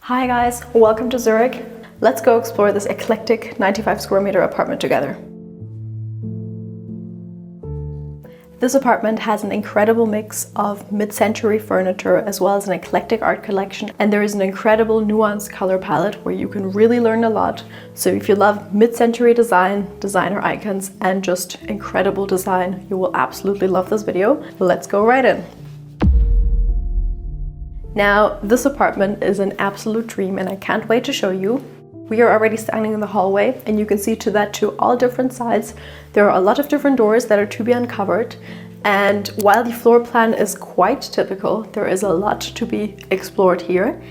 Hi guys, welcome to Zurich. Let's go explore this eclectic 95 square meter apartment together. This apartment has an incredible mix of mid-century furniture as well as an eclectic art collection, and there is an incredible nuanced color palette where you can really learn a lot. So if you love mid-century design, designer icons, and just incredible design, you will absolutely love this video. Let's go right in. Now, this apartment is an absolute dream and I can't wait to show you. We are already standing in the hallway and you can see to that to all different sides. There are a lot of different doors that are to be uncovered. And while the floor plan is quite typical, there is a lot to be explored here.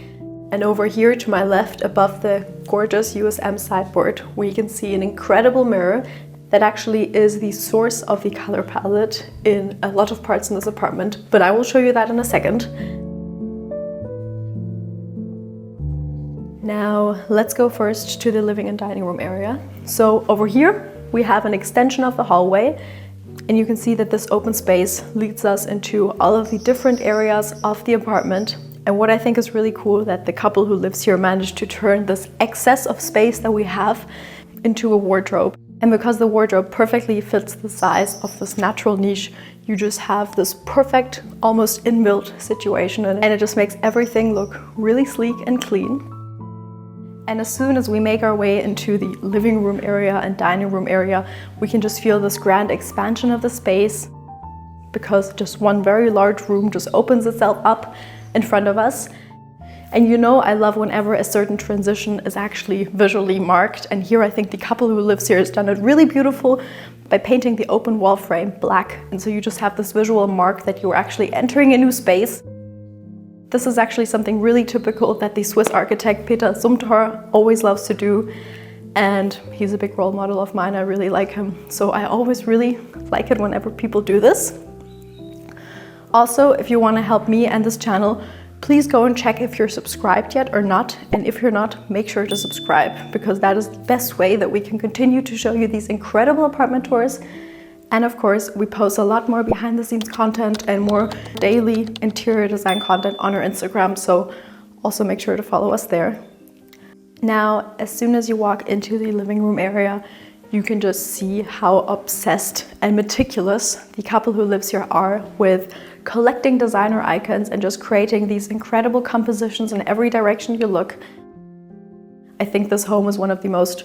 And over here to my left, above the gorgeous USM sideboard, we can see an incredible mirror that actually is the source of the color palette in a lot of parts in this apartment. But I will show you that in a second. Now, let's go first to the living and dining room area. So over here, we have an extension of the hallway, and you can see that this open space leads us into all of the different areas of the apartment. And what I think is really cool that the couple who lives here managed to turn this excess of space that we have into a wardrobe. And because the wardrobe perfectly fits the size of this natural niche, you just have this perfect, almost inbuilt situation, and it just makes everything look really sleek and clean. And as soon as we make our way into the living room area and dining room area, we can just feel this grand expansion of the space because just one very large room just opens itself up in front of us. And you know, I love whenever a certain transition is actually visually marked. And here I think the couple who lives here has done it really beautiful by painting the open wall frame black. And so you just have this visual mark that you're actually entering a new space. This is actually something really typical that the Swiss architect Peter Zumthor always loves to do. And he's a big role model of mine. I really like him. So I always really like it whenever people do this. Also, if you want to help me and this channel, please go and check if you're subscribed yet or not. And if you're not, make sure to subscribe because that is the best way that we can continue to show you these incredible apartment tours. And of course, we post a lot more behind the scenes content and more daily interior design content on our Instagram, so also make sure to follow us there. Now, as soon as you walk into the living room area, you can just see how obsessed and meticulous the couple who lives here are with collecting designer icons and just creating these incredible compositions in every direction you look. I think this home is one of the most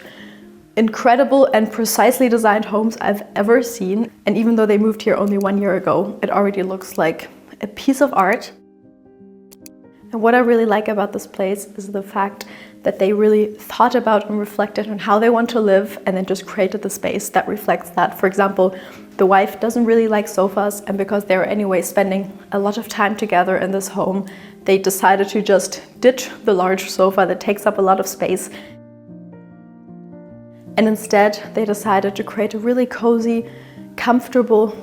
incredible and precisely designed homes I've ever seen. And even though they moved here only 1 year ago, it already looks like a piece of art. And what I really like about this place is the fact that they really thought about and reflected on how they want to live and then just created the space that reflects that. For example, the wife doesn't really like sofas, and because they're anyway spending a lot of time together in this home, they decided to just ditch the large sofa that takes up a lot of space. And instead, they decided to create a really cozy, comfortable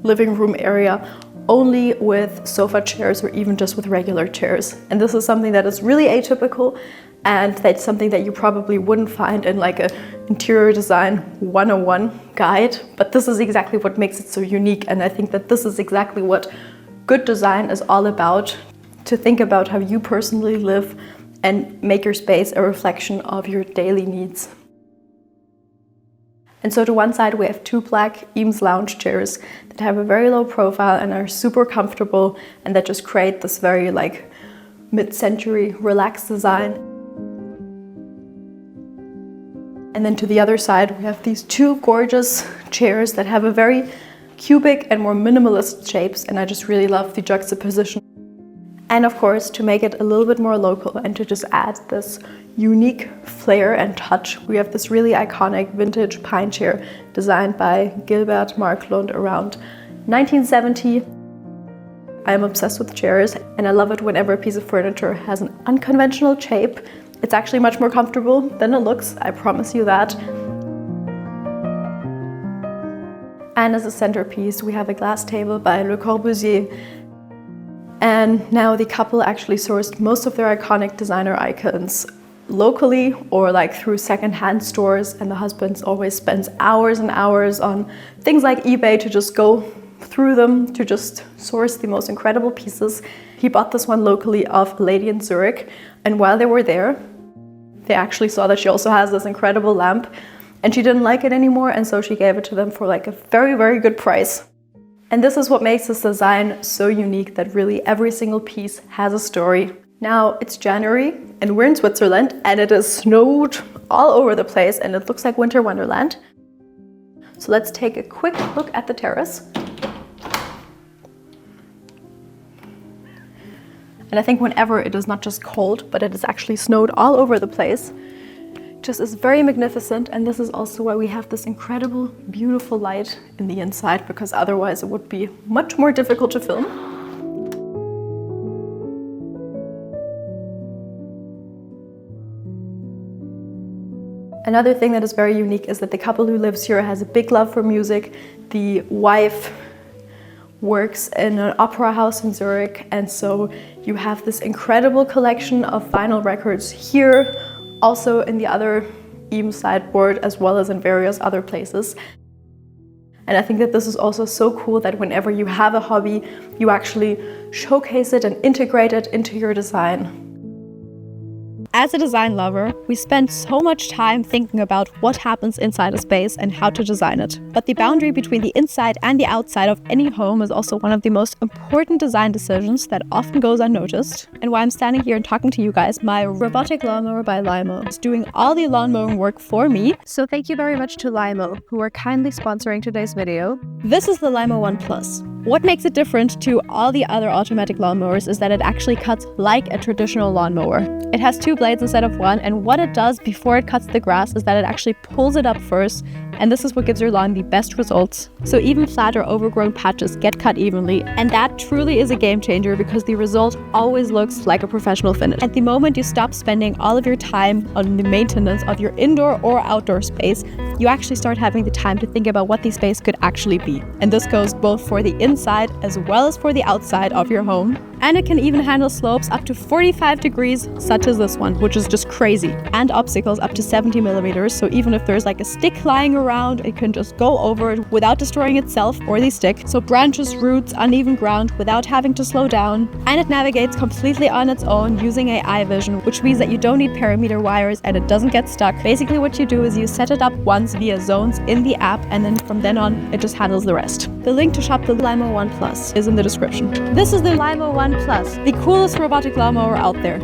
living room area only with sofa chairs or even just with regular chairs. And this is something that is really atypical, and that's something that you probably wouldn't find in like a interior design 101 guide. But this is exactly what makes it so unique. And I think that this is exactly what good design is all about, to think about how you personally live and make your space a reflection of your daily needs. And so to one side we have two black Eames lounge chairs that have a very low profile and are super comfortable and that just create this very like mid-century relaxed design. And then to the other side we have these two gorgeous chairs that have a very cubic and more minimalist shapes, and I just really love the juxtaposition. And of course, to make it a little bit more local and to just add this unique flair and touch, we have this really iconic vintage pine chair designed by Gilbert Marklund around 1970. I am obsessed with chairs and I love it whenever a piece of furniture has an unconventional shape. It's actually much more comfortable than it looks, I promise you that. And as a centerpiece, we have a glass table by Le Corbusier. And now the couple actually sourced most of their iconic designer icons locally or like through secondhand stores, and the husband always spends hours and hours on things like eBay to just go through them to just source the most incredible pieces. He bought this one locally of a lady in Zurich. And while they were there, they actually saw that she also has this incredible lamp and she didn't like it anymore, and so she gave it to them for like a very, very good price. And this is what makes this design so unique, that really every single piece has a story. Now it's January and we're in Switzerland and it is snowed all over the place and it looks like winter wonderland. So let's take a quick look at the terrace. And I think whenever it is not just cold, but it is actually snowed all over the place, it just is very magnificent. And this is also why we have this incredible, beautiful light in the inside, because otherwise it would be much more difficult to film. Another thing that is very unique is that the couple who lives here has a big love for music. The wife works in an opera house in Zurich, and so you have this incredible collection of vinyl records here, also in the other Eames sideboard, as well as in various other places. And I think that this is also so cool that whenever you have a hobby, you actually showcase it and integrate it into your design. As a design lover, we spend so much time thinking about what happens inside a space and how to design it. But the boundary between the inside and the outside of any home is also one of the most important design decisions that often goes unnoticed. And while I'm standing here and talking to you guys, my robotic lawnmower by Limo is doing all the lawn mowing work for me. So thank you very much to Limo, who are kindly sponsoring today's video. This is the Limo One Plus. What makes it different to all the other automatic lawnmowers is that it actually cuts like a traditional lawnmower. It has two blades instead of one, and what it does before it cuts the grass is that it actually pulls it up first, and this is what gives your lawn the best results. So even flat or overgrown patches get cut evenly, and that truly is a game changer because the result always looks like a professional finish. At the moment you stop spending all of your time on the maintenance of your indoor or outdoor space, you actually start having the time to think about what the space could actually be. And this goes both for the inside as well as for the outside of your home. And it can even handle slopes up to 45 degrees, such as this one, which is just crazy. And obstacles up to 70 millimeters, so even if there's like a stick lying around, it can just go over it without destroying itself or the stick. So branches, roots, uneven ground without having to slow down. And it navigates completely on its own using AI vision, which means that you don't need parameter wires and it doesn't get stuck. Basically what you do is you set it up once via zones in the app, and then from then on, it just handles the rest. The link to shop the Limo One Plus is in the description. This is the Limo One Plus, the coolest robotic lawnmower out there.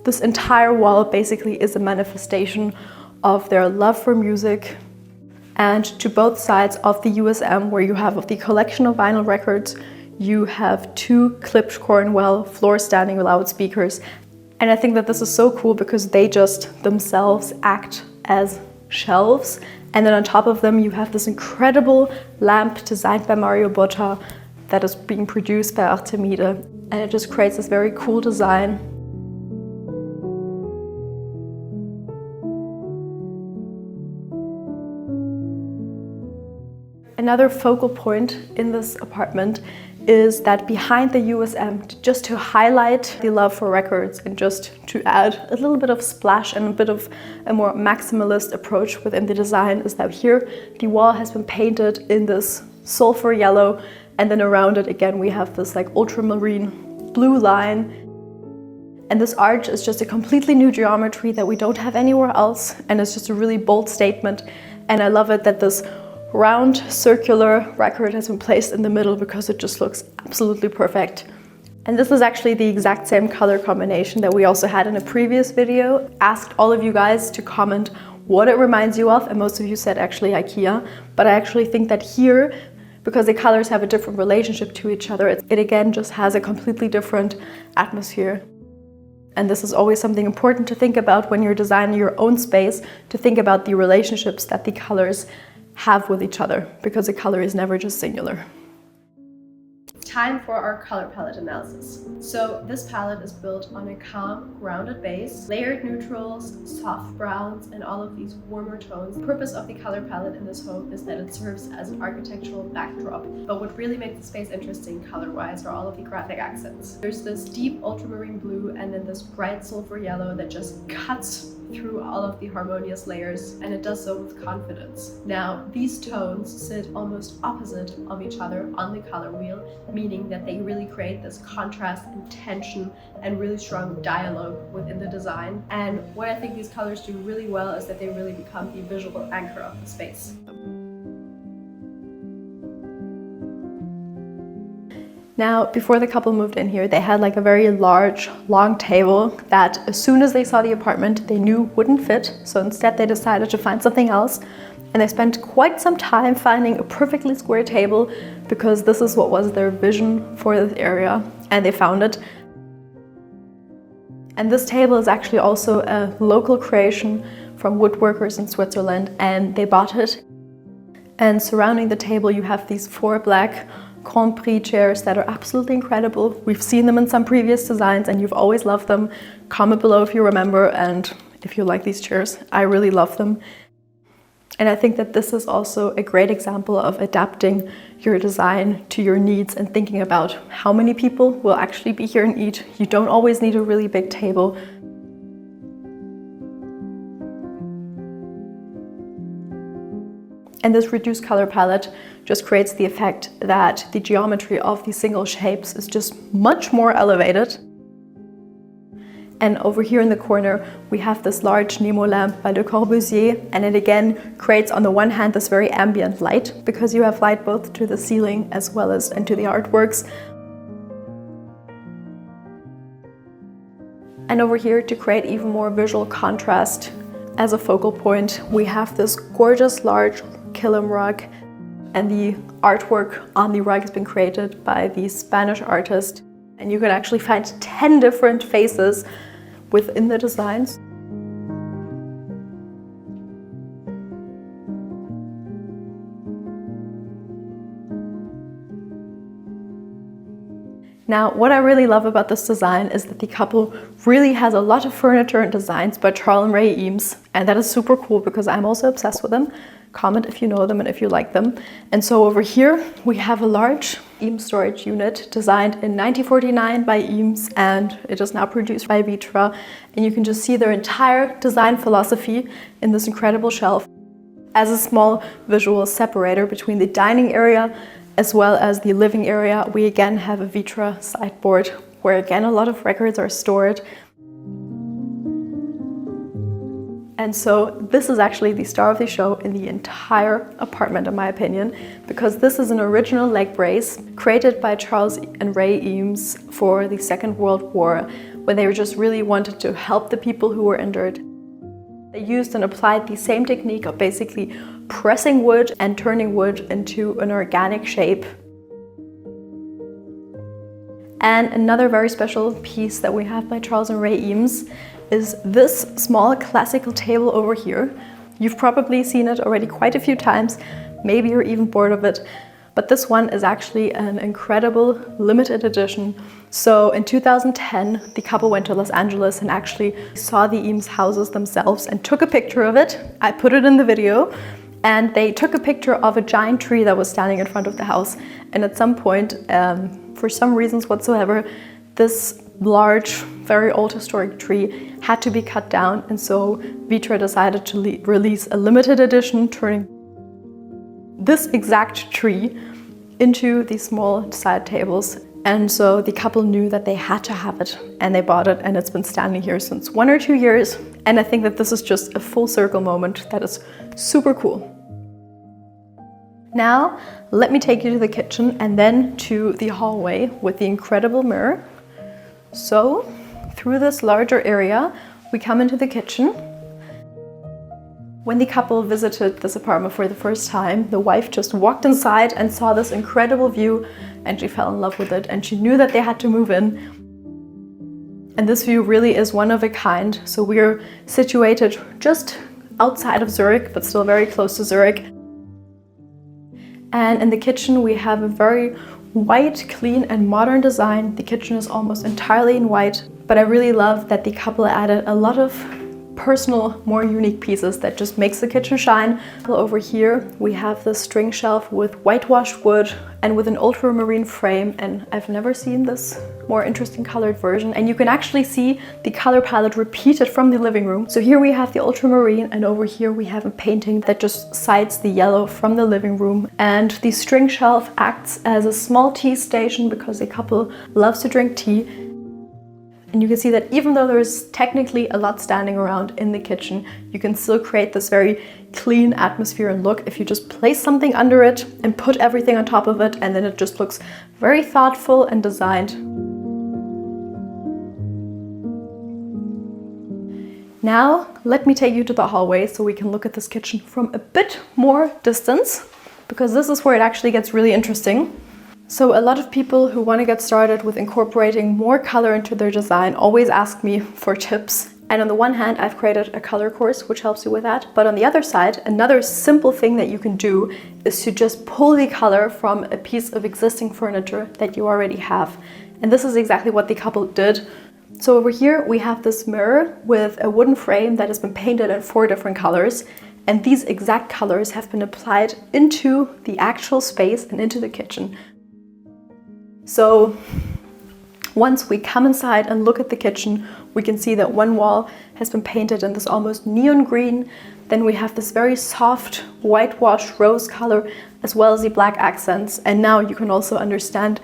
This entire wall basically is a manifestation of their love for music. And to both sides of the USM, where you have the collection of vinyl records, you have two clipped Cornwell floor standing loudspeakers. And I think that this is so cool because they just themselves act as shelves. And then on top of them, you have this incredible lamp designed by Mario Botta that is being produced by Artemide. And it just creates this very cool design. Another focal point in this apartment is that behind the USM, just to highlight the love for records and just to add a little bit of splash and a bit of a more maximalist approach within the design, is that here the wall has been painted in this sulfur yellow, and then around it again we have this like ultramarine blue line. And this arch is just a completely new geometry that we don't have anywhere else, and it's just a really bold statement. And I love it that this round circular record has been placed in the middle because it just looks absolutely perfect. And this is actually the exact same color combination that we also had in a previous video. Asked all of you guys to comment what it reminds you of, and most of you said actually IKEA, but I actually think that here, because the colors have a different relationship to each other, it again just has a completely different atmosphere. And this is always something important to think about when you're designing your own space, to think about the relationships that the colors have with each other, because a color is never just singular. time for our color palette analysis. So this palette is built on a calm, grounded base, layered neutrals, soft browns, and all of these warmer tones. The purpose of the color palette in this home is that it serves as an architectural backdrop. But what really makes the space interesting color-wise are all of the graphic accents. There's this deep ultramarine blue and then this bright sulfur yellow that just cuts through all of the harmonious layers, and it does so with confidence. Now, these tones sit almost opposite of each other on the color wheel, meaning that they really create this contrast and tension and really strong dialogue within the design. And what I think these colors do really well is that they really become the visual anchor of the space. Now, before the couple moved in here, they had like a very large, long table that as soon as they saw the apartment, they knew wouldn't fit. So instead they decided to find something else. And they spent quite some time finding a perfectly square table because this is what was their vision for this area. And they found it. And this table is actually also a local creation from woodworkers in Switzerland, and they bought it. And surrounding the table, you have these 4 black Grand Prix chairs that are absolutely incredible. We've seen them in some previous designs and you've always loved them. Comment below if you remember and if you like these chairs. I really love them. And I think that this is also a great example of adapting your design to your needs and thinking about how many people will actually be here and eat. You don't always need a really big table. And this reduced color palette just creates the effect that the geometry of these single shapes is just much more elevated. And over here in the corner, we have this large Nemo lamp by Le Corbusier, and it again creates on the one hand this very ambient light, because you have light both to the ceiling as well as into the artworks. And over here, to create even more visual contrast as a focal point, we have this gorgeous large Killam rug, and the artwork on the rug has been created by the Spanish artist, and you can actually find 10 different faces within the designs. Now, what I really love about this design is that the couple really has a lot of furniture and designs by Charles and Ray Eames, and that is super cool because I'm also obsessed with them. Comment if you know them and if you like them. And so over here we have a large Eames storage unit designed in 1949 by Eames, and it is now produced by Vitra. And you can just see their entire design philosophy in this incredible shelf as a small visual separator between the dining area as well as the living area. We again have a Vitra sideboard where again a lot of records are stored. And so this is actually the star of the show in the entire apartment, in my opinion, because this is an original leg brace created by Charles and Ray Eames for the Second World War, when they just really wanted to help the people who were injured. They used and applied the same technique of basically pressing wood and turning wood into an organic shape. And another very special piece that we have by Charles and Ray Eames is this small classical table over here. You've probably seen it already quite a few times, maybe you're even bored of it, but this one is actually an incredible limited edition. So in 2010, the couple went to Los Angeles and actually saw the Eames houses themselves and took a picture of it. I put it in the video, and they took a picture of a giant tree that was standing in front of the house. And at some point, for some reasons whatsoever, this large, very old historic tree had to be cut down, and so Vitra decided to release a limited edition turning this exact tree into these small side tables. And so the couple knew that they had to have it, and they bought it, and it's been standing here since 1 or 2 years. And I think that this is just a full circle moment that is super cool. Now, let me take you to the kitchen and then to the hallway with the incredible mirror. So, through this larger area, we come into the kitchen. When the couple visited this apartment for the first time, the wife just walked inside and saw this incredible view, and she fell in love with it, and she knew that they had to move in. And this view really is one of a kind. So we're situated just outside of Zurich, but still very close to Zurich. And in the kitchen, we have a very white, clean and modern design. The kitchen is almost entirely in white, but I really love that the couple added a lot of personal, more unique pieces that just makes the kitchen shine. Over here we have the string shelf with whitewashed wood and with an ultramarine frame, and I've never seen this more interesting colored version. And you can actually see the color palette repeated from the living room. So here we have the ultramarine, and over here we have a painting that just cites the yellow from the living room. And the string shelf acts as a small tea station because the couple loves to drink tea. And you can see that even though there's technically a lot standing around in the kitchen, you can still create this very clean atmosphere and look if you just place something under it and put everything on top of it, and then it just looks very thoughtful and designed. Now, let me take you to the hallway so we can look at this kitchen from a bit more distance, because this is where it actually gets really interesting. So a lot of people who want to get started with incorporating more color into their design always ask me for tips. And on the one hand, I've created a color course which helps you with that. But on the other side, another simple thing that you can do is to just pull the color from a piece of existing furniture that you already have. And this is exactly what the couple did. So over here we have this mirror with a wooden frame that has been painted in 4 different colors. And these exact colors have been applied into the actual space and into the kitchen. So once we come inside and look at the kitchen, we can see that one wall has been painted in this almost neon green. Then we have this very soft whitewashed rose color, as well as the black accents. And now you can also understand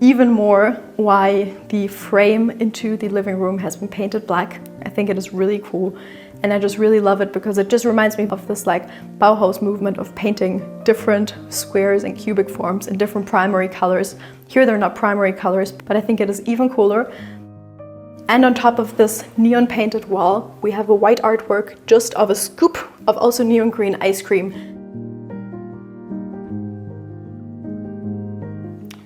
even more why the frame into the living room has been painted black. I think it is really cool. And I just really love it because it just reminds me of this like Bauhaus movement of painting different squares and cubic forms in different primary colors. Here they're not primary colors, but I think it is even cooler. And on top of this neon painted wall, we have a white artwork just of a scoop of also neon green ice cream.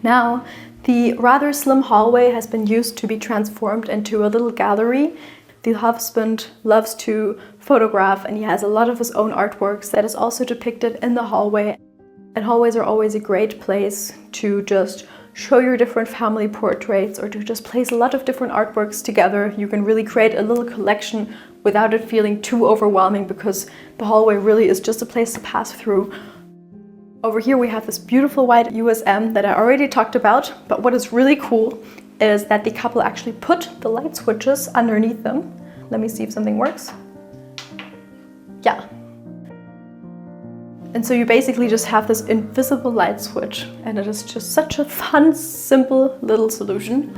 Now, the rather slim hallway has been used to be transformed into a little gallery. The husband loves to photograph, and he has a lot of his own artworks that is also depicted in the hallway. And hallways are always a great place to just show your different family portraits or to just place a lot of different artworks together. You can really create a little collection without it feeling too overwhelming, because the hallway really is just a place to pass through. Over here we have this beautiful white USM that I already talked about, but what is really cool is that the couple actually put the light switches underneath them. Let me see if something works. Yeah. And so you basically just have this invisible light switch, and it is just such a fun, simple little solution.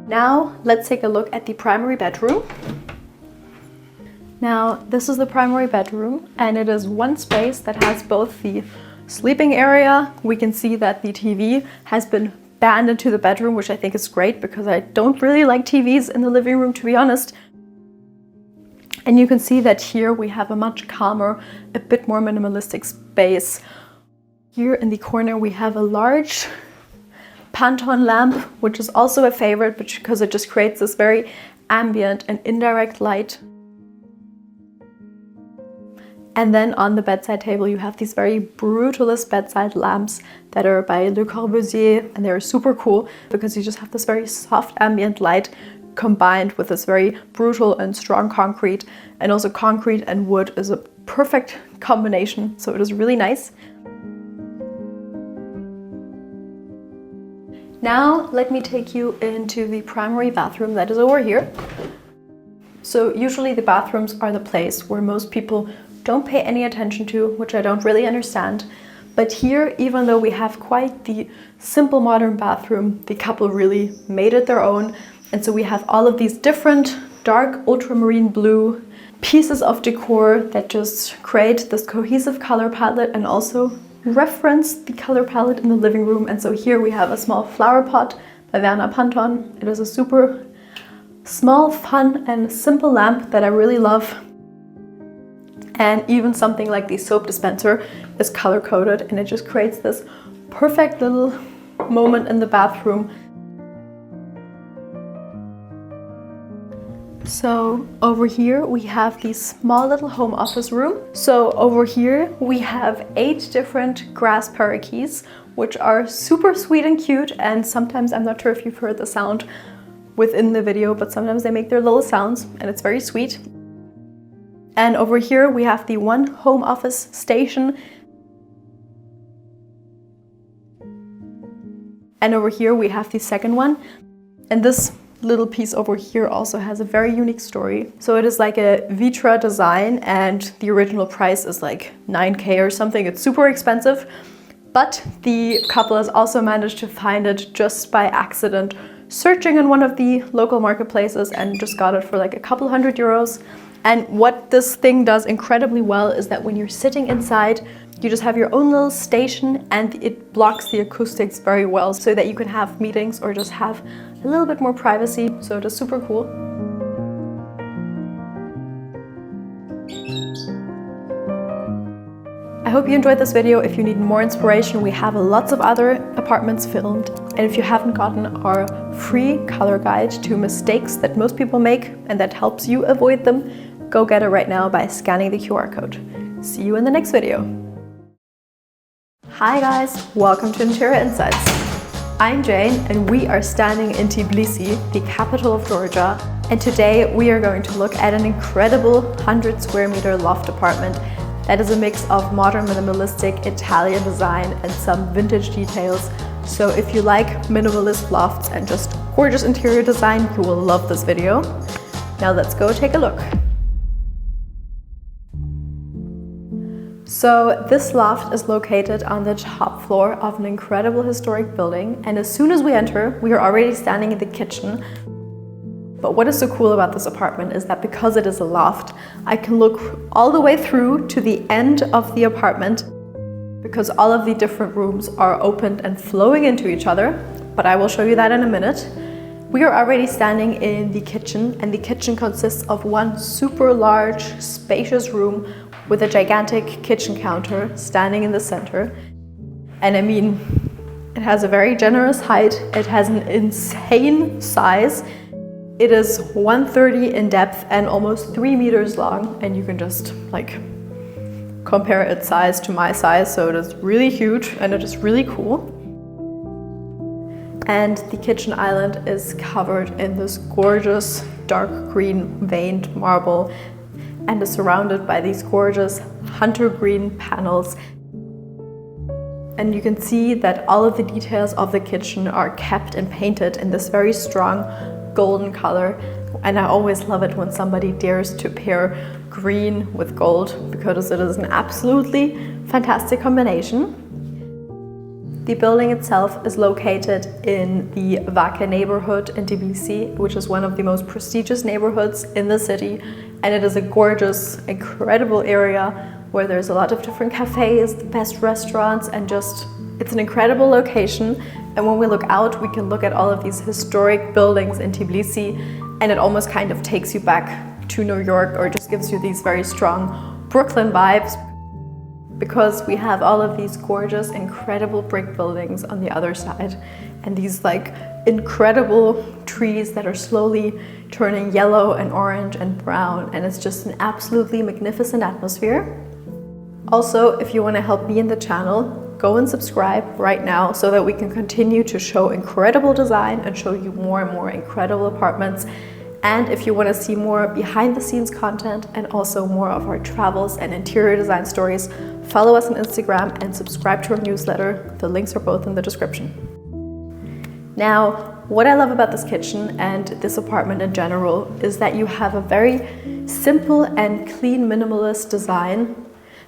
Now let's take a look at the primary bedroom. Now, this is the primary bedroom, and it is one space that has both the sleeping area. We can see that the TV has been banned into the bedroom, which I think is great because I don't really like TVs in the living room, to be honest. And you can see that here we have a much calmer, a bit more minimalistic space. Here in the corner we have a large Pantone lamp, which is also a favorite because it just creates this very ambient and indirect light. And then on the bedside table, you have these very brutalist bedside lamps that are by Le Corbusier, and they're super cool because you just have this very soft ambient light combined with this very brutal and strong concrete. And also concrete and wood is a perfect combination, so it is really nice. Now let me take you into the primary bathroom that is over here. So usually the bathrooms are the place where most people don't pay any attention to, which I don't really understand. But here, even though we have quite the simple modern bathroom, the couple really made it their own. And so we have all of these different dark ultramarine blue pieces of decor that just create this cohesive color palette and also reference the color palette in the living room. And so here we have a small flower pot by Werner Pantone. It is a super small, fun and simple lamp that I really love. And even something like the soap dispenser is color coded, and it just creates this perfect little moment in the bathroom. So over here we have the small little home office room. So over here we have 8 different grass parakeets, which are super sweet and cute, and sometimes, I'm not sure if you've heard the sound within the video, but sometimes they make their little sounds and it's very sweet. And over here we have the one home office station. And over here we have the second one. And this little piece over here also has a very unique story. So it is like a Vitra design and the original price is like 9K or something. It's super expensive, but the couple has also managed to find it just by accident, searching in one of the local marketplaces, and just got it for like a couple €100. And what this thing does incredibly well is that when you're sitting inside, you just have your own little station and it blocks the acoustics very well so that you can have meetings or just have a little bit more privacy. So it is super cool. I hope you enjoyed this video. If you need more inspiration, we have lots of other apartments filmed. And if you haven't gotten our free color guide to mistakes that most people make and that helps you avoid them, go get it right now by scanning the QR code. See you in the next video. Hi guys, welcome to Interior Insights. I'm Jane and we are standing in Tbilisi, the capital of Georgia. And today we are going to look at an incredible 100 square meter loft apartment that is a mix of modern minimalistic Italian design and some vintage details. So if you like minimalist lofts and just gorgeous interior design, you will love this video. Now let's go take a look. So this loft is located on the top floor of an incredible historic building, and as soon as we enter, we are already standing in the kitchen. But what is so cool about this apartment is that because it is a loft, I can look all the way through to the end of the apartment because all of the different rooms are opened and flowing into each other, but I will show you that in a minute. We are already standing in the kitchen, and the kitchen consists of one super large, spacious room with a gigantic kitchen counter standing in the center. And I mean, it has a very generous height, it has an insane size. It is 130 in depth and almost 3 meters long, and you can just like compare its size to my size, so it is really huge and it is really cool. And the kitchen island is covered in this gorgeous dark green veined marble and is surrounded by these gorgeous hunter green panels. And you can see that all of the details of the kitchen are kept and painted in this very strong golden color. And I always love it when somebody dares to pair green with gold because it is an absolutely fantastic combination. The building itself is located in the Vaca neighborhood in Tbilisi, which is one of the most prestigious neighborhoods in the city. And it is a gorgeous, incredible area where there's a lot of different cafes, the best restaurants, and just, it's an incredible location. And when we look out, we can look at all of these historic buildings in Tbilisi, and it almost kind of takes you back to New York or just gives you these very strong Brooklyn vibes, because we have all of these gorgeous, incredible brick buildings on the other side, and these like incredible trees that are slowly turning yellow and orange and brown, and it's just an absolutely magnificent atmosphere. Also, if you want to help me in the channel, go and subscribe right now so that we can continue to show incredible design and show you more and more incredible apartments. And if you want to see more behind the scenes content and also more of our travels and interior design stories, follow us on Instagram and subscribe to our newsletter. The links are both in the description. Now, what I love about this kitchen and this apartment in general is that you have a very simple and clean minimalist design.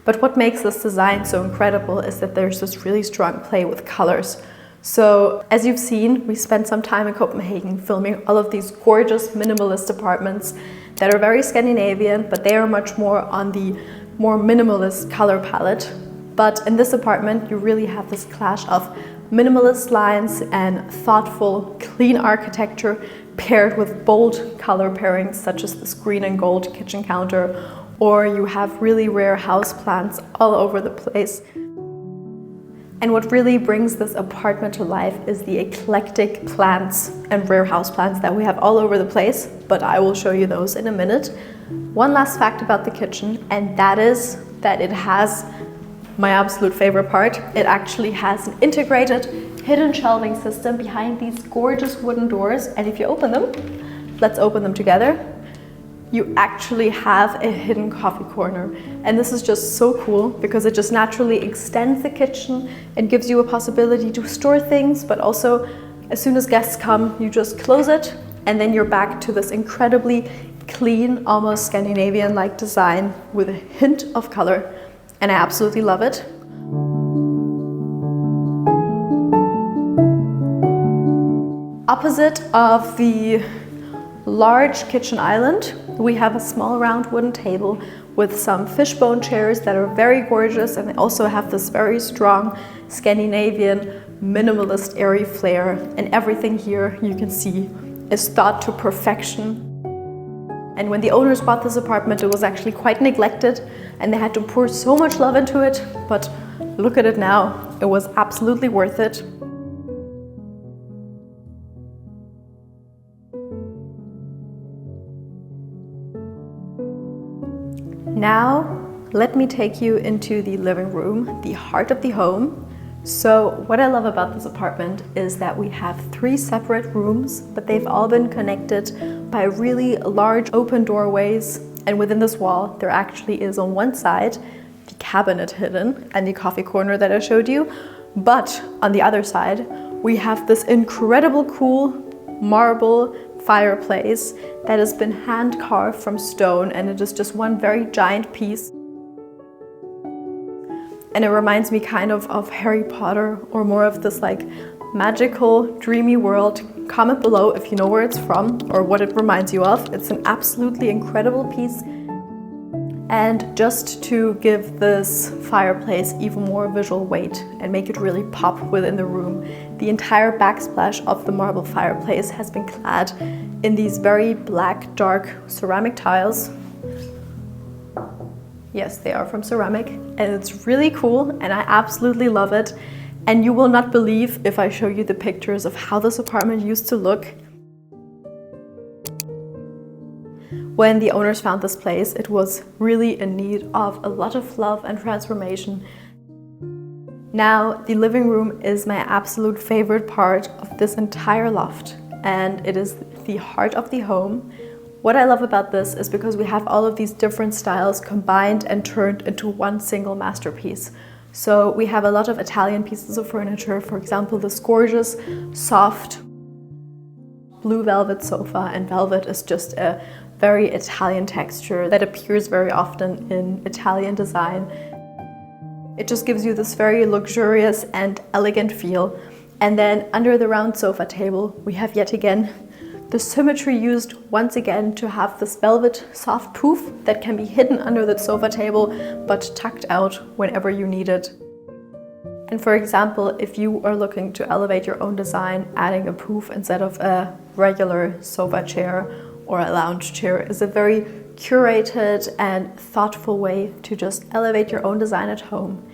But what makes this design so incredible is that there's this really strong play with colors. So as you've seen, we spent some time in Copenhagen filming all of these gorgeous minimalist apartments that are very Scandinavian, but they are much more on the more minimalist color palette. But in this apartment, you really have this clash of minimalist lines and thoughtful, clean architecture paired with bold color pairings such as this green and gold kitchen counter, or you have really rare houseplants all over the place. And what really brings this apartment to life is the eclectic plants and rare houseplants that we have all over the place, but I will show you those in a minute. One last fact about the kitchen, and that is that it has my absolute favorite part. It actually has an integrated hidden shelving system behind these gorgeous wooden doors, and if you open them, let's open them together, you actually have a hidden coffee corner. And this is just so cool because it just naturally extends the kitchen and gives you a possibility to store things, but also as soon as guests come, you just close it and then you're back to this incredibly clean, almost Scandinavian-like design with a hint of color. And I absolutely love it. Opposite of the large kitchen island, we have a small round wooden table with some fishbone chairs that are very gorgeous, and they also have this very strong Scandinavian minimalist airy flair, and everything here you can see is thought to perfection. And when the owners bought this apartment, it was actually quite neglected and they had to pour so much love into it, but look at it now, it was absolutely worth it. Now, let me take you into the living room, the heart of the home. So what I love about this apartment is that we have 3 separate rooms, but they've all been connected by really large open doorways. And within this wall, there actually is on one side the cabinet hidden and the coffee corner that I showed you. But on the other side, we have this incredible cool marble fireplace that has been hand carved from stone, and it is just one very giant piece. And it reminds me kind of Harry Potter, or more of this like magical, dreamy world. Comment below if you know where it's from or what it reminds you of. It's an absolutely incredible piece. And just to give this fireplace even more visual weight and make it really pop within the room, the entire backsplash of the marble fireplace has been clad in these very black, dark ceramic tiles. Yes, they are from ceramic, and it's really cool, and I absolutely love it. And you will not believe if I show you the pictures of how this apartment used to look. When the owners found this place, it was really in need of a lot of love and transformation. Now, the living room is my absolute favorite part of this entire loft, and it is the heart of the home. What I love about this is because we have all of these different styles combined and turned into one single masterpiece. So we have a lot of Italian pieces of furniture, for example, this gorgeous, soft, blue velvet sofa, and velvet is just a very Italian texture that appears very often in Italian design. It just gives you this very luxurious and elegant feel. And then under the round sofa table, we have yet again the symmetry used once again to have this velvet soft poof that can be hidden under the sofa table but tucked out whenever you need it. And for example, if you are looking to elevate your own design, adding a poof instead of a regular sofa chair or a lounge chair is a very curated and thoughtful way to just elevate your own design at home.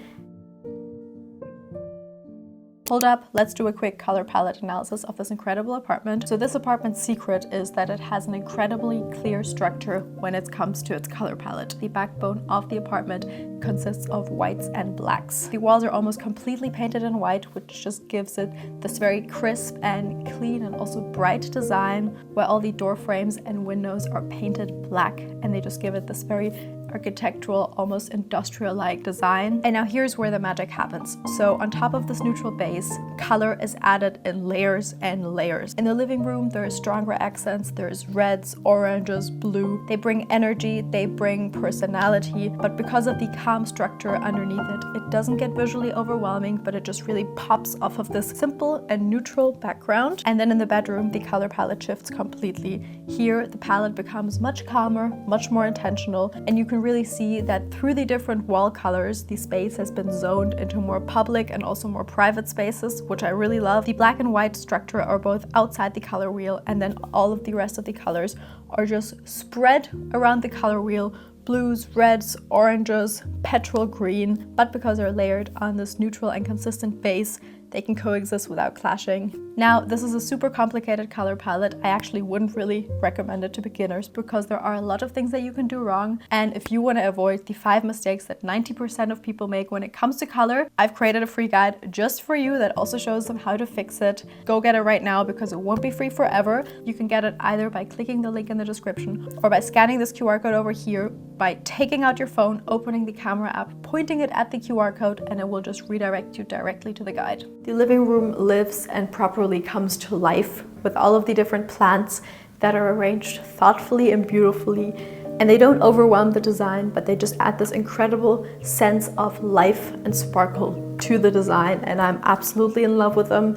Hold up, let's do a quick color palette analysis of this incredible apartment. So this apartment's secret is that it has an incredibly clear structure when it comes to its color palette. The backbone of the apartment consists of whites and blacks. The walls are almost completely painted in white, which just gives it this very crisp and clean and also bright design, while all the door frames and windows are painted black, and they just give it this very architectural, almost industrial-like design. And now here's where the magic happens. So on top of this neutral base, color is added in layers and layers. In the living room, there are stronger accents. There's reds, oranges, blue. They bring energy, they bring personality, but because of the calm structure underneath it, it doesn't get visually overwhelming, but it just really pops off of this simple and neutral background. And then in the bedroom, the color palette shifts completely. Here, the palette becomes much calmer, much more intentional, and you can really see that through the different wall colors, the space has been zoned into more public and also more private spaces, which I really love. The black and white structure are both outside the color wheel, and then all of the rest of the colors are just spread around the color wheel, blues, reds, oranges, petrol green, but because they're layered on this neutral and consistent base, they can coexist without clashing. Now, this is a super complicated color palette. I actually wouldn't really recommend it to beginners because there are a lot of things that you can do wrong. And if you want to avoid the 5 mistakes that 90% of people make when it comes to color, I've created a free guide just for you that also shows them how to fix it. Go get it right now because it won't be free forever. You can get it either by clicking the link in the description or by scanning this QR code over here, by taking out your phone, opening the camera app, pointing it at the QR code, and it will just redirect you directly to the guide. The living room lives and properly comes to life with all of the different plants that are arranged thoughtfully and beautifully. And they don't overwhelm the design, but they just add this incredible sense of life and sparkle to the design. And I'm absolutely in love with them.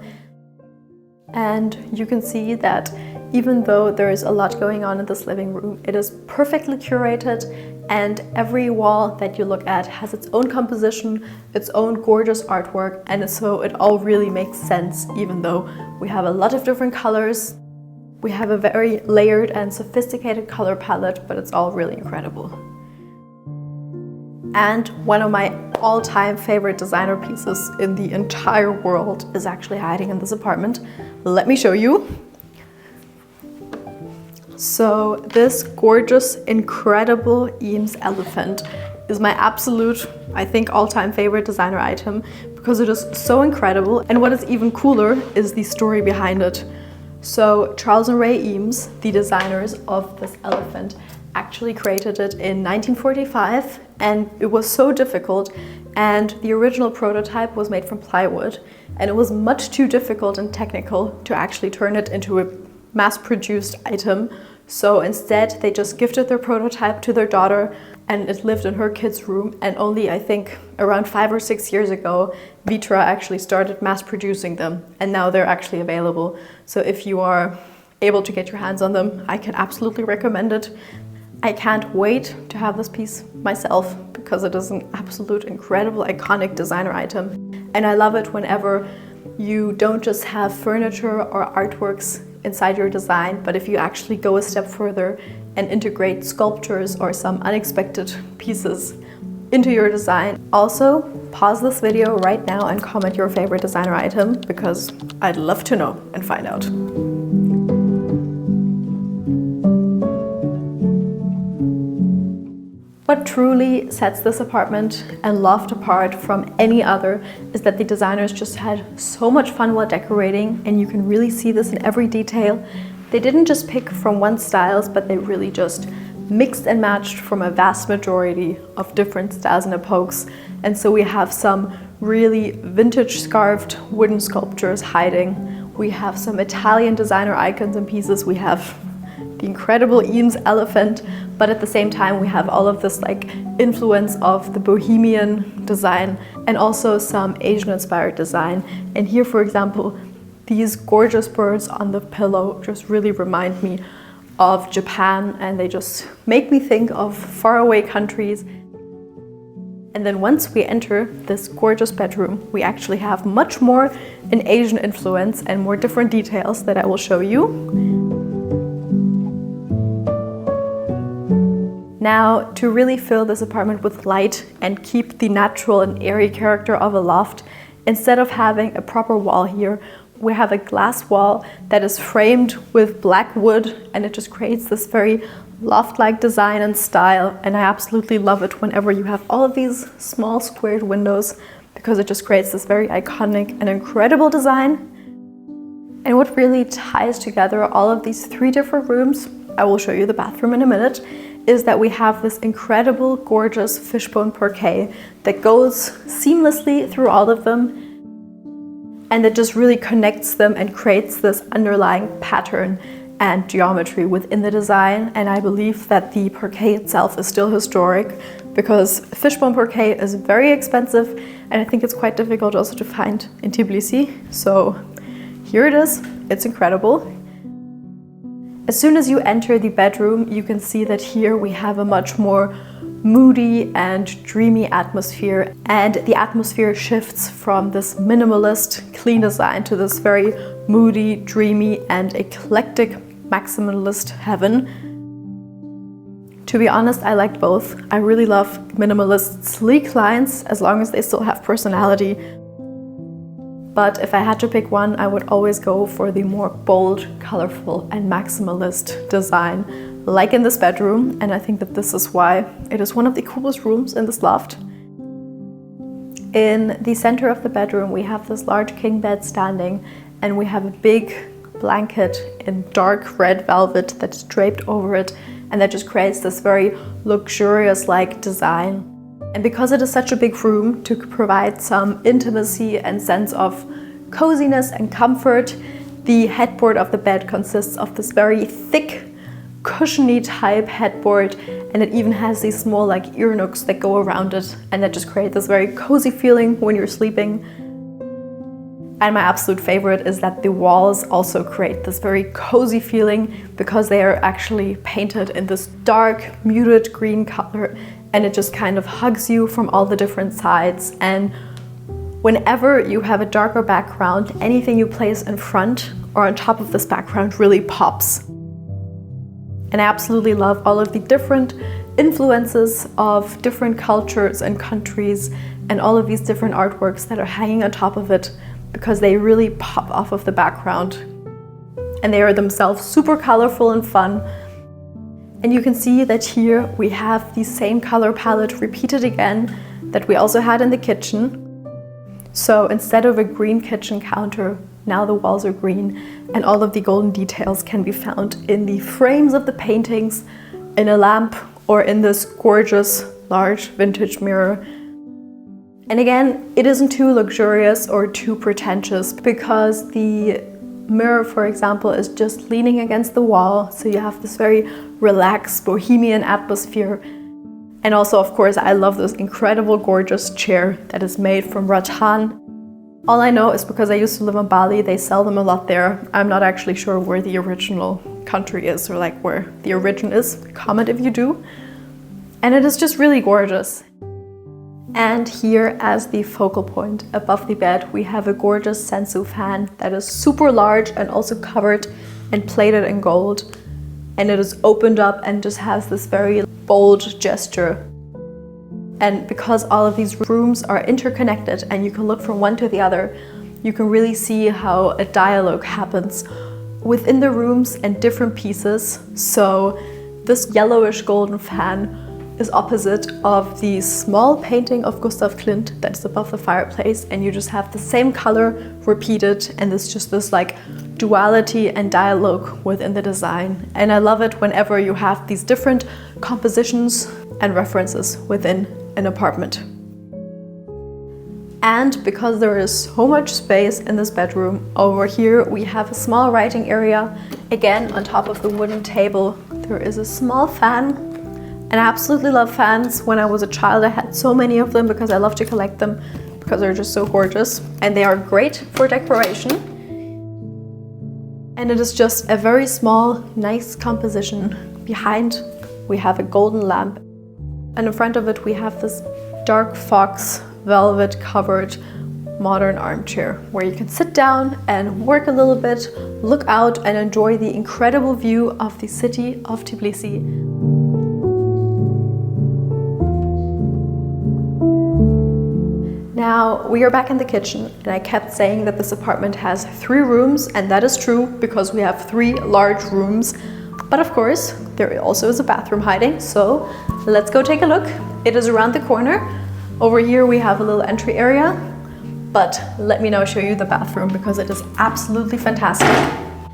And you can see that even though there is a lot going on in this living room, it is perfectly curated, and every wall that you look at has its own composition, its own gorgeous artwork, and so it all really makes sense. Even though we have a lot of different colors, we have a very layered and sophisticated color palette, but it's all really incredible. And one of my all-time favorite designer pieces in the entire world is actually hiding in this apartment. Let me show you. So this gorgeous, incredible Eames elephant is my absolute, I think, all-time favorite designer item because it is so incredible. And what is even cooler is the story behind it. So Charles and Ray Eames, the designers of this elephant, actually created it in 1945, and it was so difficult, and the original prototype was made from plywood, and it was much too difficult and technical to actually turn it into a mass-produced item. So instead they just gifted their prototype to their daughter, and it lived in her kids' room. And only, I think, around 5 or 6 years ago, Vitra actually started mass producing them, and now they're actually available. So if you are able to get your hands on them, I can absolutely recommend it. I can't wait to have this piece myself because it is an absolute incredible, iconic designer item. And I love it whenever you don't just have furniture or artworks inside your design, but if you actually go a step further and integrate sculptures or some unexpected pieces into your design. Also, pause this video right now and comment your favorite designer item because I'd love to know and find out. What truly sets this apartment and loft apart from any other is that the designers just had so much fun while decorating, and you can really see this in every detail. They didn't just pick from one styles, but they really just mixed and matched from a vast majority of different styles and epochs. And so we have some really vintage scarved wooden sculptures hiding. We have some Italian designer icons and pieces. We have the incredible Eames elephant, but at the same time we have all of this like influence of the bohemian design and also some Asian inspired design. And here, for example, these gorgeous birds on the pillow just really remind me of Japan, and they just make me think of faraway countries. And then once we enter this gorgeous bedroom, we actually have much more an Asian influence and more different details that I will show you. Now, to really fill this apartment with light and keep the natural and airy character of a loft, instead of having a proper wall here, we have a glass wall that is framed with black wood, and it just creates this very loft-like design and style. And I absolutely love it whenever you have all of these small squared windows because it just creates this very iconic and incredible design. And what really ties together all of these 3 different rooms, I will show you the bathroom in a minute, is that we have this incredible, gorgeous fishbone parquet that goes seamlessly through all of them, and it just really connects them and creates this underlying pattern and geometry within the design. And I believe that the parquet itself is still historic because fishbone parquet is very expensive, and I think it's quite difficult also to find in Tbilisi. So here it is, it's incredible. As soon as you enter the bedroom, you can see that here we have a much more moody and dreamy atmosphere, and the atmosphere shifts from this minimalist, clean design to this very moody, dreamy and eclectic maximalist heaven. To be honest, I liked both. I really love minimalist, sleek lines as long as they still have personality. But if I had to pick one, I would always go for the more bold, colorful, and maximalist design, like in this bedroom. And I think that this is why it is one of the coolest rooms in this loft. In the center of the bedroom, we have this large king bed standing, and we have a big blanket in dark red velvet that's draped over it, and that just creates this very luxurious-like design. And because it is such a big room, to provide some intimacy and sense of coziness and comfort, the headboard of the bed consists of this very thick, cushiony type headboard, and it even has these small like ear nooks that go around it, and that just create this very cozy feeling when you're sleeping. And my absolute favorite is that the walls also create this very cozy feeling because they are actually painted in this dark, muted green color, and it just kind of hugs you from all the different sides. And whenever you have a darker background, anything you place in front or on top of this background really pops. And I absolutely love all of the different influences of different cultures and countries and all of these different artworks that are hanging on top of it, because they really pop off of the background. And they are themselves super colorful and fun. And you can see that here we have the same color palette repeated again that we also had in the kitchen. So instead of a green kitchen counter, now the walls are green, and all of the golden details can be found in the frames of the paintings, in a lamp, or in this gorgeous large vintage mirror. And again, it isn't too luxurious or too pretentious, because the mirror, for example, is just leaning against the wall, so you have this very relaxed bohemian atmosphere. And also, of course, I love this incredible gorgeous chair that is made from rattan. All I know is because I used to live on Bali, they sell them a lot there. I'm not actually sure where the original country is, or like where the origin is. Comment if you do. And it is just really gorgeous. And here, as the focal point above the bed, we have a gorgeous sensu fan that is super large and also covered and plated in gold. And it is opened up and just has this very bold gesture. And because all of these rooms are interconnected and you can look from one to the other, you can really see how a dialogue happens within the rooms and different pieces. So this yellowish golden fan is opposite of the small painting of Gustav Klimt that's above the fireplace, and you just have the same color repeated, and there's just this like duality and dialogue within the design. And I love it whenever you have these different compositions and references within an apartment. And because there is so much space in this bedroom, over here we have a small writing area. Again, on top of the wooden table, there is a small fan. And I absolutely love fans. When I was a child, I had so many of them because I love to collect them because they're just so gorgeous. And they are great for decoration. And it is just a very small, nice composition. Behind, we have a golden lamp. And in front of it, we have this dark fox, velvet covered modern armchair where you can sit down and work a little bit, look out and enjoy the incredible view of the city of Tbilisi. Now, we are back in the kitchen, and I kept saying that this apartment has 3 rooms, and that is true because we have 3 large rooms. But of course, there also is a bathroom hiding, so let's go take a look. It is around the corner. Over here we have a little entry area, but let me now show you the bathroom because it is absolutely fantastic.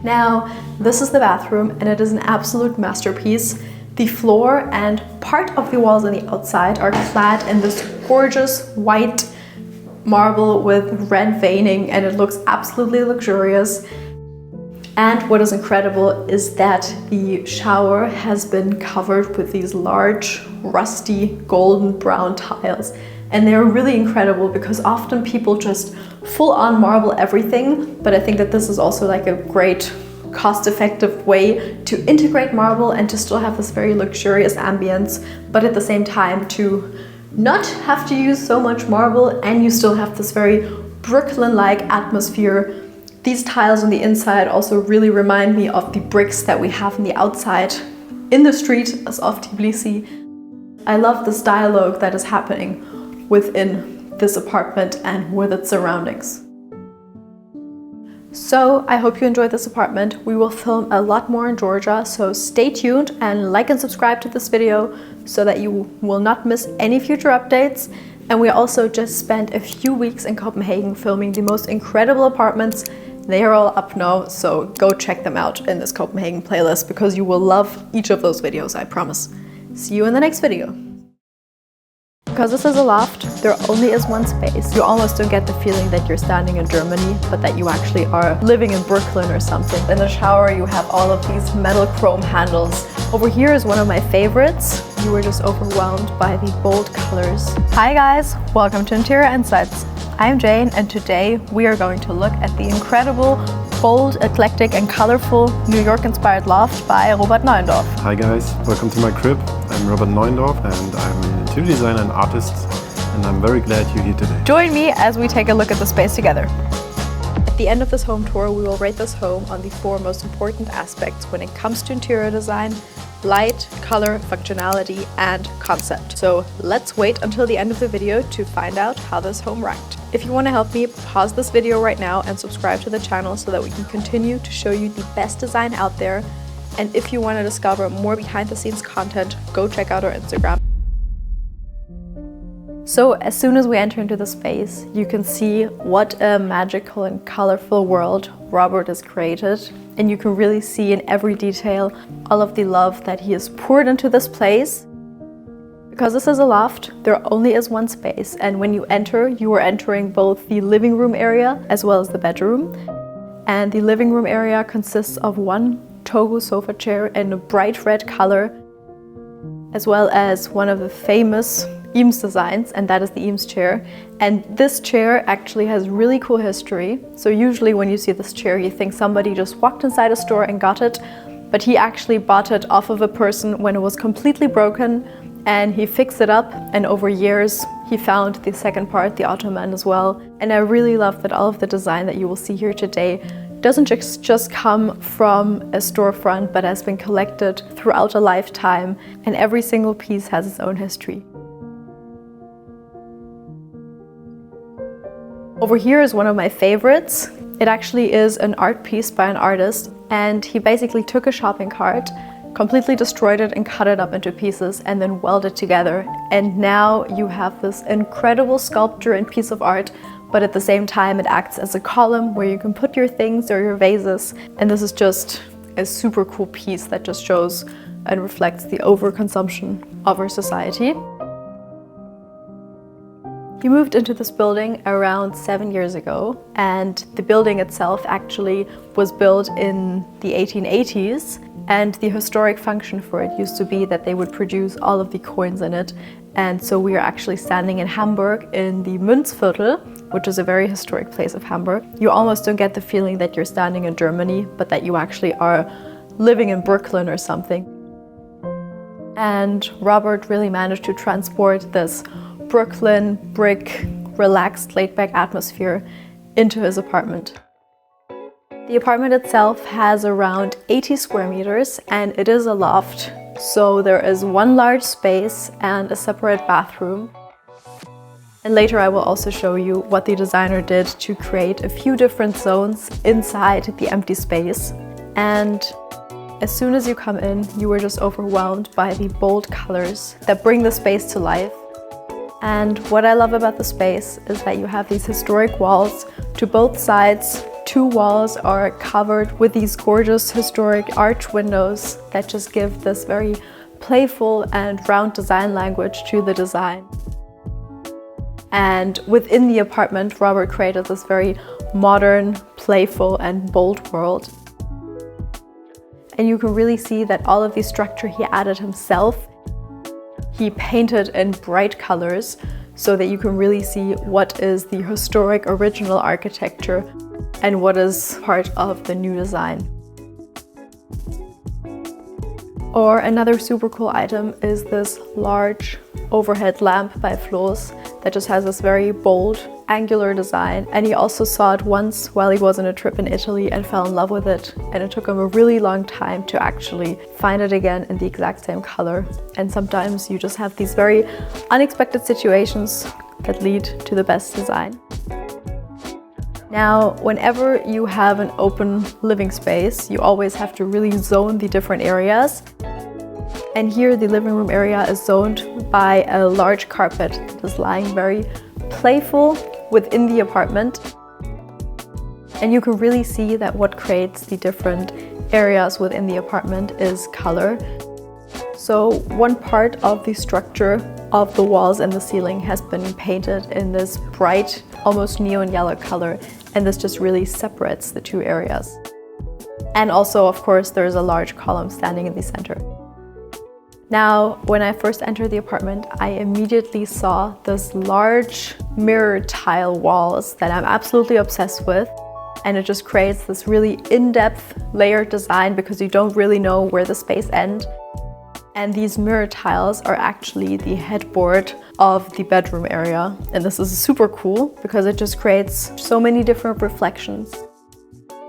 Now, this is the bathroom, and it is an absolute masterpiece. The floor and part of the walls on the outside are clad in this gorgeous white marble with red veining, and it looks absolutely luxurious. And what is incredible is that the shower has been covered with these large, rusty, golden brown tiles. And they're really incredible because often people just full on marble everything, but I think that this is also like a great cost-effective way to integrate marble and to still have this very luxurious ambience, but at the same time to not have to use so much marble, and you still have this very Brooklyn-like atmosphere. These tiles on the inside also really remind me of the bricks that we have on the outside in the street of Tbilisi. I love this dialogue that is happening within this apartment and with its surroundings. So I hope you enjoyed this apartment. We will film a lot more in Georgia, so stay tuned and like and subscribe to this video so that you will not miss any future updates. And we also just spent a few weeks in Copenhagen filming the most incredible apartments. They are all up now, so go check them out in this Copenhagen playlist because you will love each of those videos, I promise. See you in the next video. Because this is a loft, there only is one space. You almost don't get the feeling that you're standing in Germany, but that you actually are living in Brooklyn or something. In the shower, you have all of these metal chrome handles. Over here is one of my favorites. You were just overwhelmed by the bold colors. Hi guys, welcome to Interior Insights. I'm Jane, and today we are going to look at the incredible, bold, eclectic and colorful New York-inspired loft by Robert Neuendorf. Hi guys, welcome to my crib. I'm Robert Neuendorf and I'm an interior designer and artist, and I'm very glad you're here today. Join me as we take a look at the space together. At the end of this home tour, we will rate this home on the 4 most important aspects when it comes to interior design: light, color, functionality, and concept. So let's wait until the end of the video to find out how this home ranked. If you want to help me, pause this video right now and subscribe to the channel so that we can continue to show you the best design out there. And if you want to discover more behind the scenes content, go check out our Instagram. So as soon as we enter into the space, you can see what a magical and colorful world Robert has created. And you can really see in every detail all of the love that he has poured into this place. Because this is a loft, there only is one space, and when you enter, you are entering both the living room area as well as the bedroom. And the living room area consists of one Togo sofa chair in a bright red color, as well as one of the famous Eames designs, and that is the Eames chair. And this chair actually has really cool history. So usually when you see this chair, you think somebody just walked inside a store and got it, but he actually bought it off of a person when it was completely broken, and he fixed it up, and over years he found the second part, the ottoman, as well. And I really love that all of the design that you will see here today doesn't just come from a storefront, but has been collected throughout a lifetime, and every single piece has its own history. Over here is one of my favorites. It actually is an art piece by an artist, and he basically took a shopping cart, completely destroyed it and cut it up into pieces and then welded it together. And now you have this incredible sculpture and piece of art, but at the same time it acts as a column where you can put your things or your vases. And this is just a super cool piece that just shows and reflects the overconsumption of our society. He moved into this building around 7 years ago, and the building itself actually was built in the 1880s. And the historic function for it used to be that they would produce all of the coins in it. And so we are actually standing in Hamburg in the Münzviertel, which is a very historic place of Hamburg. You almost don't get the feeling that you're standing in Germany, but that you actually are living in Brooklyn or something. And Robert really managed to transport this Brooklyn brick, relaxed, laid-back atmosphere into his apartment. The apartment itself has around 80 square meters, and it is a loft. So there is one large space and a separate bathroom. And later I will also show you what the designer did to create a few different zones inside the empty space. And as soon as you come in, you were just overwhelmed by the bold colors that bring the space to life. And what I love about the space is that you have these historic walls to both sides. 2 walls are covered with these gorgeous historic arch windows that just give this very playful and round design language to the design. And within the apartment, Robert created this very modern, playful and bold world. And you can really see that all of the structure he added himself. He painted in bright colors so that you can really see what is the historic original architecture and what is part of the new design. Or another super cool item is this large overhead lamp by Floss that just has this very bold angular design, and he also saw it once while he was on a trip in Italy and fell in love with it. And it took him a really long time to actually find it again in the exact same color. And sometimes you just have these very unexpected situations that lead to the best design. Now, whenever you have an open living space, you always have to really zone the different areas. And here the living room area is zoned by a large carpet that is lying very playful within the apartment. And you can really see that what creates the different areas within the apartment is color. So one part of the structure of the walls and the ceiling has been painted in this bright, almost neon yellow color, and this just really separates the two areas. And also, of course, there's a large column standing in the center. Now, when I first entered the apartment, I immediately saw this large mirror tile walls that I'm absolutely obsessed with. And it just creates this really in-depth layered design because you don't really know where the space ends. And these mirror tiles are actually the headboard of the bedroom area. And this is super cool because it just creates so many different reflections.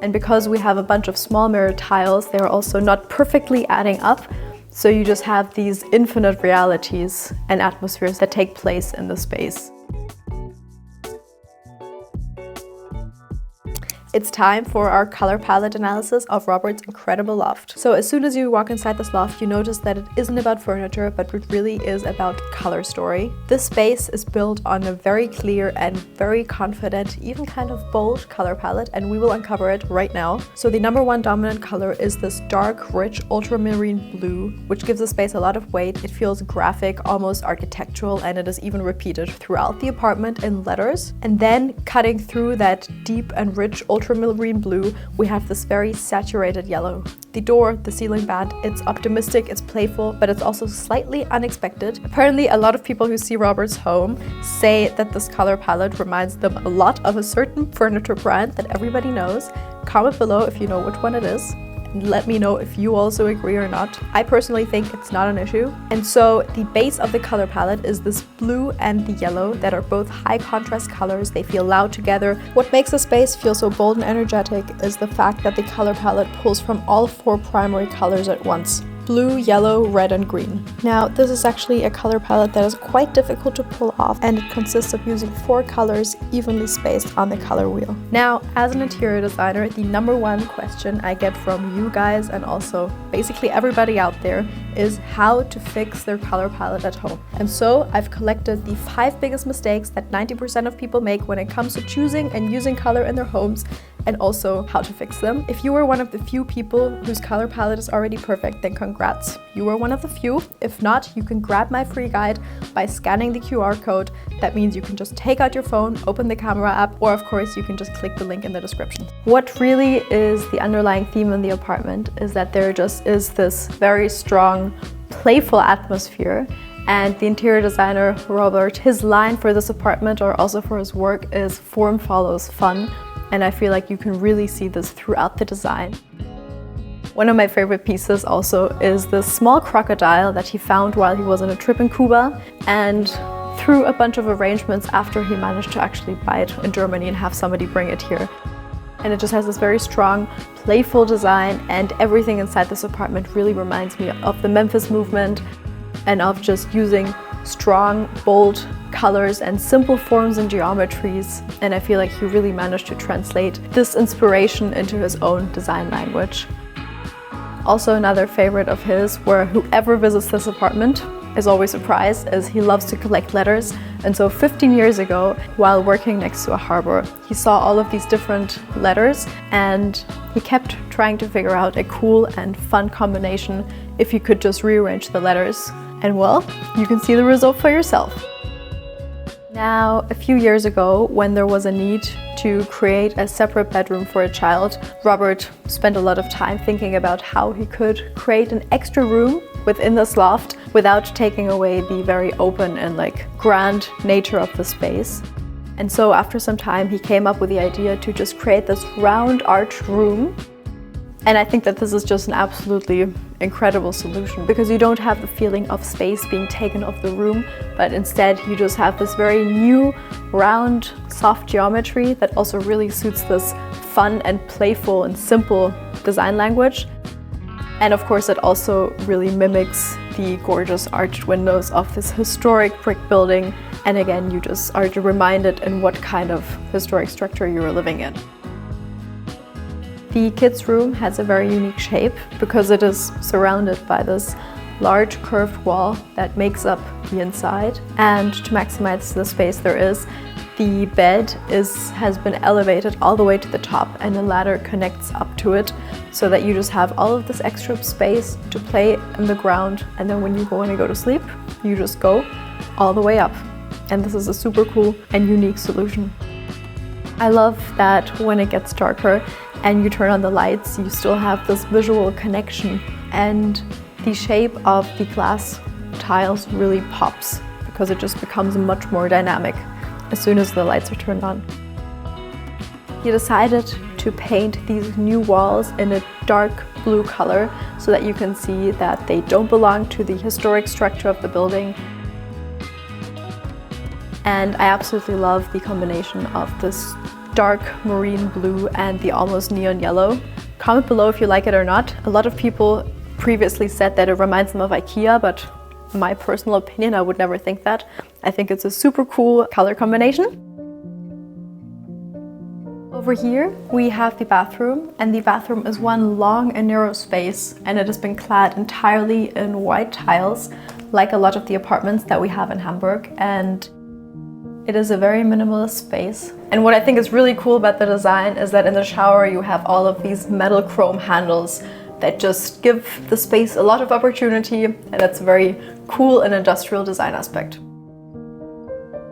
And because we have a bunch of small mirror tiles, they're also not perfectly adding up. So you just have these infinite realities and atmospheres that take place in the space. It's time for our color palette analysis of Robert's incredible loft. So as soon as you walk inside this loft, you notice that it isn't about furniture, but it really is about color story. This space is built on a very clear and very confident, even kind of bold color palette, and we will uncover it right now. So the number one dominant color is this dark, rich ultramarine blue, which gives the space a lot of weight. It feels graphic, almost architectural, and it is even repeated throughout the apartment in letters. And then cutting through that deep and rich ultramarine blue, we have this very saturated yellow. The door, the ceiling band, it's optimistic, it's playful, but it's also slightly unexpected. Apparently, a lot of people who see Robert's home say that this color palette reminds them a lot of a certain furniture brand that everybody knows. Comment below if you know which one it is. And let me know if you also agree or not. I personally think it's not an issue. And so the base of the color palette is this blue and the yellow that are both high contrast colors. They feel loud together. What makes the space feel so bold and energetic is the fact that the color palette pulls from all four primary colors at once: blue, yellow, red, and green. Now, this is actually a color palette that is quite difficult to pull off, and it consists of using 4 colors evenly spaced on the color wheel. Now, as an interior designer, the number one question I get from you guys and also basically everybody out there is how to fix their color palette at home. And so I've collected the 5 biggest mistakes that 90% of people make when it comes to choosing and using color in their homes, and also how to fix them. If you are one of the few people whose color palette is already perfect, then congrats. You are one of the few. If not, you can grab my free guide by scanning the QR code. That means you can just take out your phone, open the camera app, or of course you can just click the link in the description. What really is the underlying theme in the apartment is that there just is this very strong, playful atmosphere. And the interior designer, Robert, his line for this apartment or also for his work is "form follows fun." And I feel like you can really see this throughout the design. One of my favorite pieces also is this small crocodile that he found while he was on a trip in Cuba, and through a bunch of arrangements after he managed to actually buy it in Germany and have somebody bring it here. And it just has this very strong, playful design, and everything inside this apartment really reminds me of the Memphis movement and of just using strong, bold colors and simple forms and geometries. And I feel like he really managed to translate this inspiration into his own design language. Also, another favorite of his, where whoever visits this apartment is always surprised, is he loves to collect letters. And so 15 years ago, while working next to a harbor, he saw all of these different letters, and he kept trying to figure out a cool and fun combination if you could just rearrange the letters. And well, you can see the result for yourself. Now, a few years ago, when there was a need to create a separate bedroom for a child, Robert spent a lot of time thinking about how he could create an extra room within this loft without taking away the very open and grand nature of the space. And so after some time, he came up with the idea to just create this round arched room And I think that this is just an absolutely incredible solution because you don't have the feeling of space being taken off the room, but instead you just have this very new, round, soft geometry that also really suits this fun and playful and simple design language. And of course, it also really mimics the gorgeous arched windows of this historic brick building. And again, you just are reminded in what kind of historic structure you are living in. The kids' room has a very unique shape because it is surrounded by this large curved wall that makes up the inside. And to maximize the space there is, the bed has been elevated all the way to the top and a ladder connects up to it so that you just have all of this extra space to play in the ground, and then when you want to go to sleep, you just go all the way up. And this is a super cool and unique solution. I love that when it gets darker and you turn on the lights, you still have this visual connection, and the shape of the glass tiles really pops because it just becomes much more dynamic as soon as the lights are turned on. You decided to paint these new walls in a dark blue color so that you can see that they don't belong to the historic structure of the building. And I absolutely love the combination of this dark marine blue and the almost neon yellow. Comment below if you like it or not. A lot of people previously said that it reminds them of IKEA, but in my personal opinion, I would never think that. I think it's a super cool color combination. Over here, we have the bathroom, and the bathroom is one long and narrow space, and it has been clad entirely in white tiles, like a lot of the apartments that we have in Hamburg. And it is a very minimalist space. And what I think is really cool about the design is that in the shower you have all of these metal chrome handles that just give the space a lot of opportunity, and that's a very cool and industrial design aspect.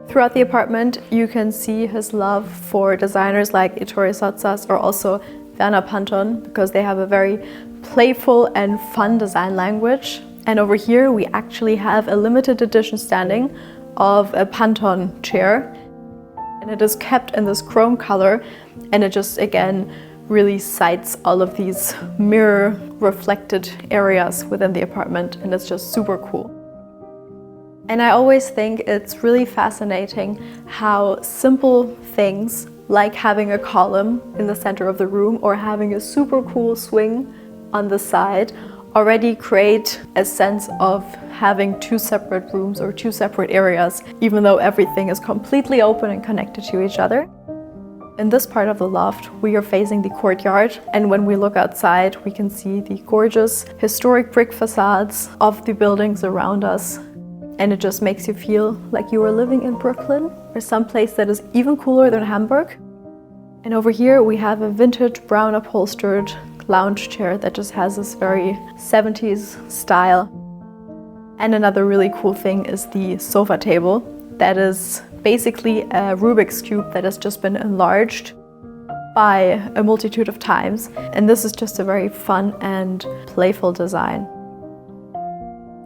Throughout the apartment, you can see his love for designers like Ettore Sottsass or also Werner Panton, because they have a very playful and fun design language. And over here, we actually have a limited edition standing of a Panton chair, and it is kept in this chrome color, and it just again really cites all of these mirror reflected areas within the apartment, and it's just super cool. And I always think it's really fascinating how simple things like having a column in the center of the room or having a super cool swing on the side already create a sense of having two separate rooms or two separate areas, even though everything is completely open and connected to each other. In this part of the loft, we are facing the courtyard, and when we look outside, we can see the gorgeous historic brick facades of the buildings around us. And it just makes you feel like you are living in Brooklyn or someplace that is even cooler than Hamburg. And over here we have a vintage brown upholstered lounge chair that just has this very 70s style. And another really cool thing is the sofa table that is basically a Rubik's Cube that has just been enlarged by a multitude of times. And this is just a very fun and playful design.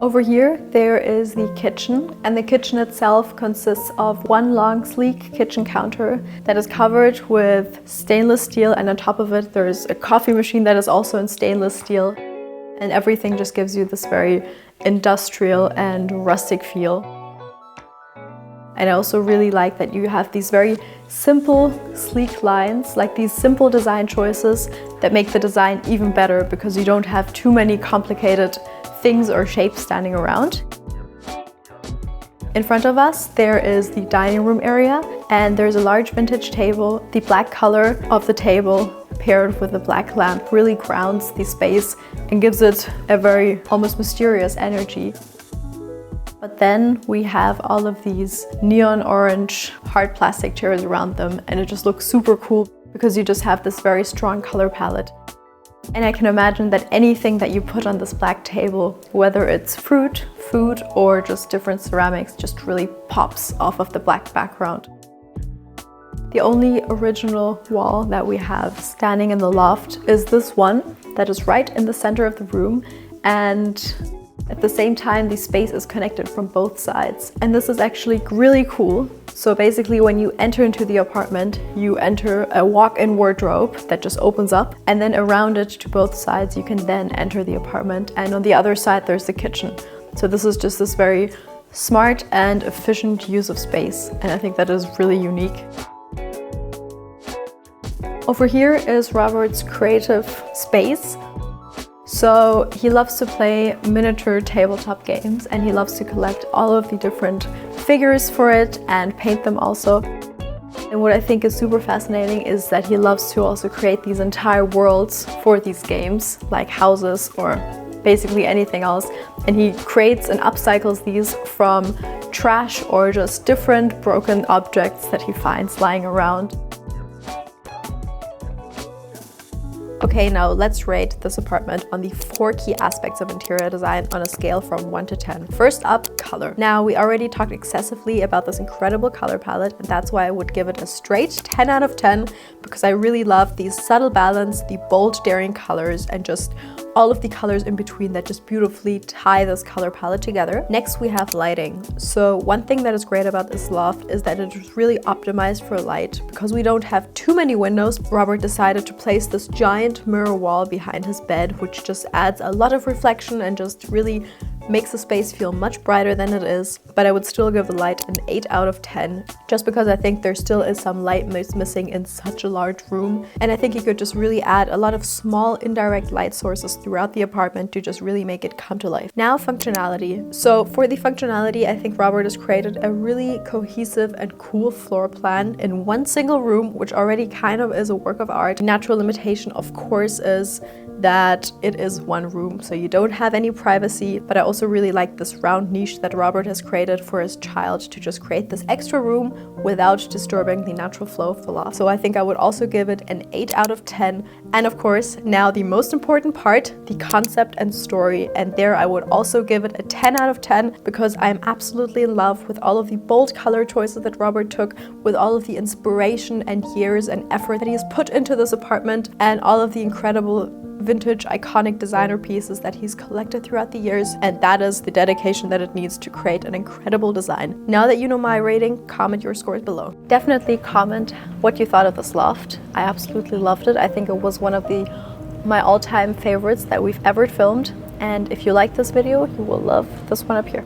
Over here, there is the kitchen, and the kitchen itself consists of one long, sleek kitchen counter that is covered with stainless steel, and on top of it, there's a coffee machine that is also in stainless steel. And everything just gives you this very industrial and rustic feel. And I also really like that you have these very simple, sleek lines, like these simple design choices that make the design even better because you don't have too many complicated things or shapes standing around. In front of us, there is the dining room area, and there's a large vintage table. The black color of the table paired with the black lamp really grounds the space and gives it a very almost mysterious energy. But then we have all of these neon orange hard plastic chairs around them, and it just looks super cool because you just have this very strong color palette. And I can imagine that anything that you put on this black table, whether it's fruit, food, or just different ceramics, just really pops off of the black background. The only original wall that we have standing in the loft is this one that is right in the center of the room, and At the same time, the space is connected from both sides. And this is actually really cool. So basically when you enter into the apartment, you enter a walk-in wardrobe that just opens up, and then around it to both sides you can then enter the apartment, and on the other side there's the kitchen. So this is just this very smart and efficient use of space, and I think that is really unique. Over here is Robert's creative space. So he loves to play miniature tabletop games, and he loves to collect all of the different figures for it and paint them also. And what I think is super fascinating is that he loves to also create these entire worlds for these games, like houses or basically anything else. And he creates and upcycles these from trash or just different broken objects that he finds lying around. Okay, now let's rate this apartment on the 4 key aspects of interior design on a scale from 1 to 10. First up, color. Now, we already talked excessively about this incredible color palette, and that's why I would give it a straight 10 out of 10, because I really love the subtle balance, the bold, daring colors, and just all of the colors in between that just beautifully tie this color palette together. Next, we have lighting. So one thing that is great about this loft is that it is really optimized for light. Because we don't have too many windows, Robert decided to place this giant mirror wall behind his bed, which just adds a lot of reflection and just really makes the space feel much brighter than it is. But I would still give the light an 8 out of 10, just because I think there still is some light missing in such a large room. And I think you could just really add a lot of small indirect light sources throughout the apartment to just really make it come to life. Now, functionality. So for the functionality, I think Robert has created a really cohesive and cool floor plan in one single room, which already kind of is a work of art. The natural limitation, of course, is that it is one room, so you don't have any privacy, but I also really like this round niche that Robert has created for his child to just create this extra room without disturbing the natural flow of the loft. So I think I would also give it an 8 out of 10. And of course, now the most important part, the concept and story, and there I would also give it a 10 out of 10, because I'm absolutely in love with all of the bold color choices that Robert took, with all of the inspiration and years and effort that he has put into this apartment, and all of the incredible vintage iconic designer pieces that he's collected throughout the years, and that is the dedication that it needs to create an incredible design. Now that you know my rating, comment your scores below. Definitely comment what you thought of this loft. I absolutely loved it. I think it was one of my all-time favorites that we've ever filmed, and if you like this video, you will love this one up here.